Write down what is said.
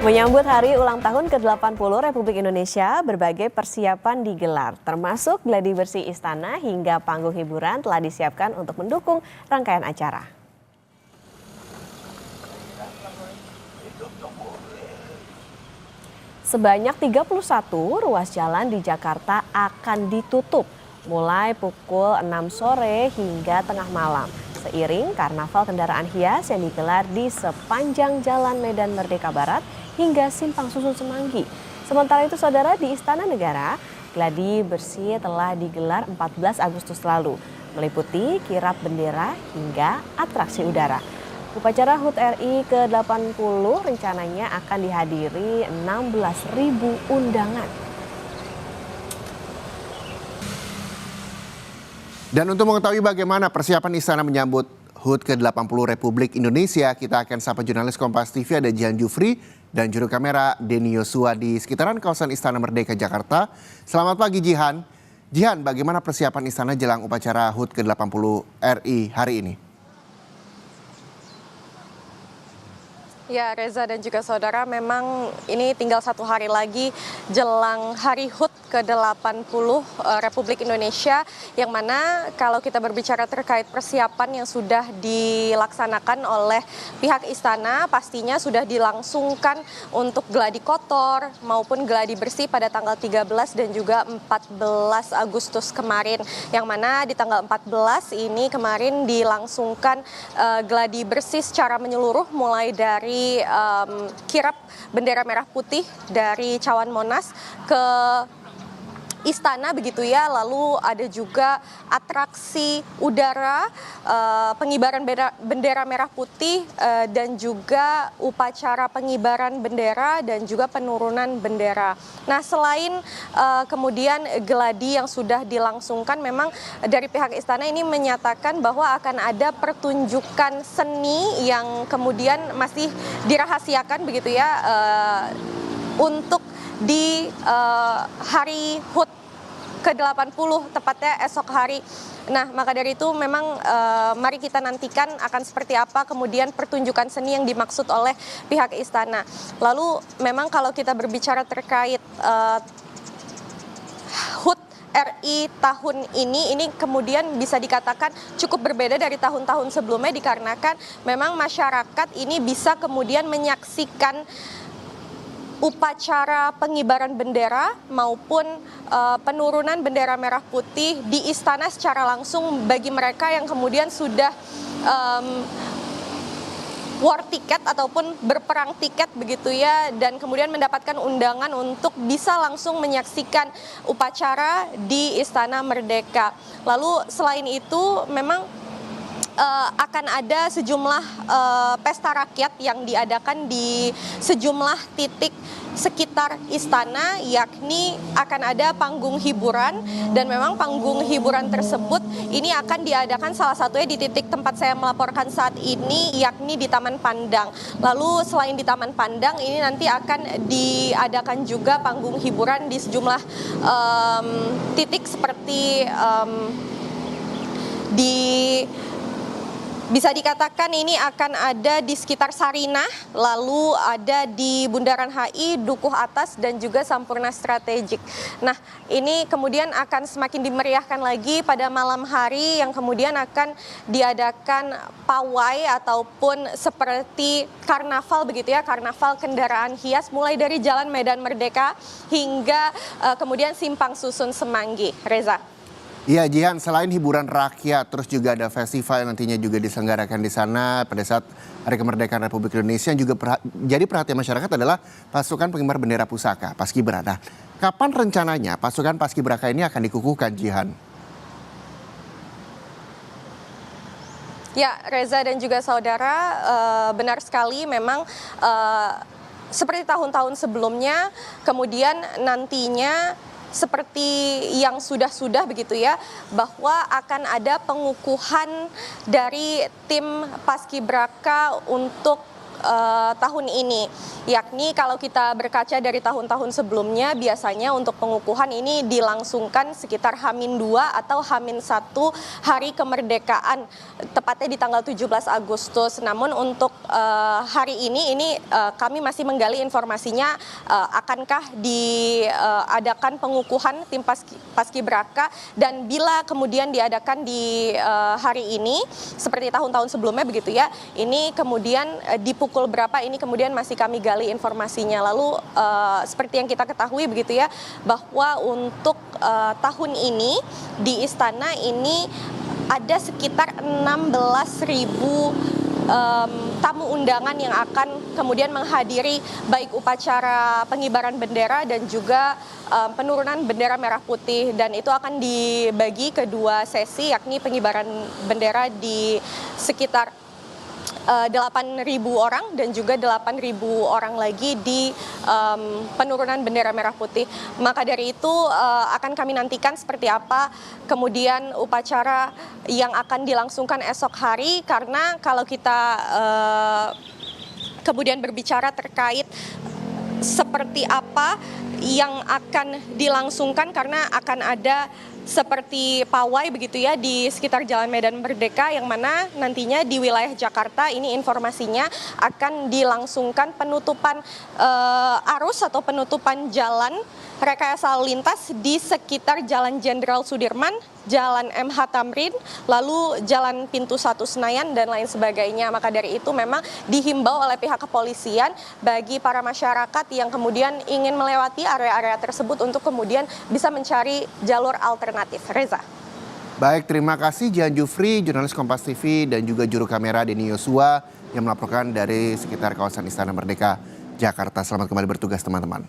Menyambut hari ulang tahun ke-80 Republik Indonesia, berbagai persiapan digelar, termasuk gladi bersih istana hingga panggung hiburan telah disiapkan untuk mendukung rangkaian acara. Sebanyak 31 ruas jalan di Jakarta akan ditutup mulai pukul 6 sore hingga tengah malam. Seiring karnaval kendaraan hias yang digelar di sepanjang Jalan Medan Merdeka Barat hingga Simpang Susun Semanggi. Sementara itu saudara, di Istana Negara, gladi bersih telah digelar 14 Agustus lalu, meliputi kirap bendera hingga atraksi udara. Upacara HUT RI ke-80 rencananya akan dihadiri 16.000 undangan. Dan untuk mengetahui bagaimana persiapan istana menyambut HUT ke-80 Republik Indonesia, kita akan sapa jurnalis Kompas TV ada Jihan Jufri dan juru kamera Denny Yosua di sekitaran kawasan Istana Merdeka Jakarta. Selamat pagi Jihan. Jihan, bagaimana persiapan istana jelang upacara HUT ke-80 RI hari ini? Ya Reza dan juga saudara, memang ini tinggal satu hari lagi jelang hari HUT ke-80 Republik Indonesia, yang mana kalau kita berbicara terkait persiapan yang sudah dilaksanakan oleh pihak istana, pastinya sudah dilangsungkan untuk gladi kotor maupun gladi bersih pada tanggal 13 dan juga 14 Agustus kemarin, yang mana di tanggal 14 ini kemarin dilangsungkan gladi bersih secara menyeluruh mulai dari kirap bendera merah putih dari Cawan Monas ke istana begitu ya, lalu ada juga atraksi udara, pengibaran bendera merah putih dan juga upacara pengibaran bendera dan juga penurunan bendera. Nah, selain kemudian gladi yang sudah dilangsungkan, memang dari pihak istana ini menyatakan bahwa akan ada pertunjukan seni yang kemudian masih dirahasiakan begitu ya, untuk di hari HUT ke-80 tepatnya esok hari. Nah, maka dari itu memang mari kita nantikan akan seperti apa kemudian pertunjukan seni yang dimaksud oleh pihak istana. Lalu memang kalau kita berbicara terkait HUT RI tahun ini kemudian bisa dikatakan cukup berbeda dari tahun-tahun sebelumnya, dikarenakan memang masyarakat ini bisa kemudian menyaksikan upacara pengibaran bendera maupun penurunan bendera merah putih di istana secara langsung bagi mereka yang kemudian sudah war tiket ataupun berperang tiket begitu ya, dan kemudian mendapatkan undangan untuk bisa langsung menyaksikan upacara di Istana Merdeka. Lalu selain itu memang akan ada sejumlah pesta rakyat yang diadakan di sejumlah titik sekitar istana, yakni akan ada panggung hiburan, dan memang panggung hiburan tersebut ini akan diadakan salah satunya di titik tempat saya melaporkan saat ini, yakni di Taman Pandang. Lalu selain di Taman Pandang ini nanti akan diadakan juga panggung hiburan di sejumlah titik seperti bisa dikatakan ini akan ada di sekitar Sarinah, lalu ada di Bundaran HI, Dukuh Atas, dan juga Sampurna Strategik. Nah, ini kemudian akan semakin dimeriahkan lagi pada malam hari yang kemudian akan diadakan pawai ataupun seperti karnaval begitu ya, karnaval kendaraan hias mulai dari Jalan Medan Merdeka hingga kemudian Simpang Susun Semanggi. Reza. Iya Jihan, selain hiburan rakyat, terus juga ada festival yang nantinya juga diselenggarakan di sana pada saat Hari Kemerdekaan Republik Indonesia, yang juga jadi perhatian masyarakat adalah pasukan pengibar bendera pusaka Paskibra. Nah, kapan rencananya pasukan Paskibraka ini akan dikukuhkan, Jihan? Ya, Reza dan juga saudara, benar sekali memang seperti tahun-tahun sebelumnya, kemudian nantinya seperti yang sudah begitu ya, bahwa akan ada pengukuhan dari tim Paskibraka untuk tahun ini. Yakni kalau kita berkaca dari tahun-tahun sebelumnya, biasanya untuk pengukuhan ini dilangsungkan sekitar H-2 atau H-1 hari kemerdekaan, tepatnya di tanggal 17 Agustus. Namun untuk hari ini kami masih menggali informasinya, akankah diadakan pengukuhan tim Paskibraka, dan bila kemudian diadakan di hari ini seperti tahun-tahun sebelumnya begitu ya, ini kemudian di pukul berapa, ini kemudian masih kami gali informasinya. Lalu seperti yang kita ketahui begitu ya, bahwa untuk tahun ini di istana ini ada sekitar 16.000 tamu undangan yang akan kemudian menghadiri baik upacara pengibaran bendera dan juga penurunan bendera merah putih, dan itu akan dibagi ke dua sesi, yakni pengibaran bendera di sekitar 8.000 orang dan juga 8.000 orang lagi di penurunan bendera merah putih. Maka dari itu akan kami nantikan seperti apa kemudian upacara yang akan dilangsungkan esok hari, karena kalau kita kemudian berbicara terkait seperti apa yang akan dilangsungkan, karena akan ada seperti pawai begitu ya di sekitar Jalan Medan Merdeka, yang mana nantinya di wilayah Jakarta ini informasinya akan dilangsungkan penutupan arus atau penutupan jalan rekayasa lalu lintas di sekitar Jalan Jenderal Sudirman, Jalan MH Tamrin, lalu Jalan Pintu 1 Senayan, dan lain sebagainya. Maka dari itu memang dihimbau oleh pihak kepolisian bagi para masyarakat yang kemudian ingin melewati area-area tersebut untuk kemudian bisa mencari jalur alternatif. Reza. Baik, terima kasih Jihan Jufri, jurnalis Kompas TV, dan juga juru kamera Denny Yosua yang melaporkan dari sekitar kawasan Istana Merdeka, Jakarta. Selamat kembali bertugas teman-teman.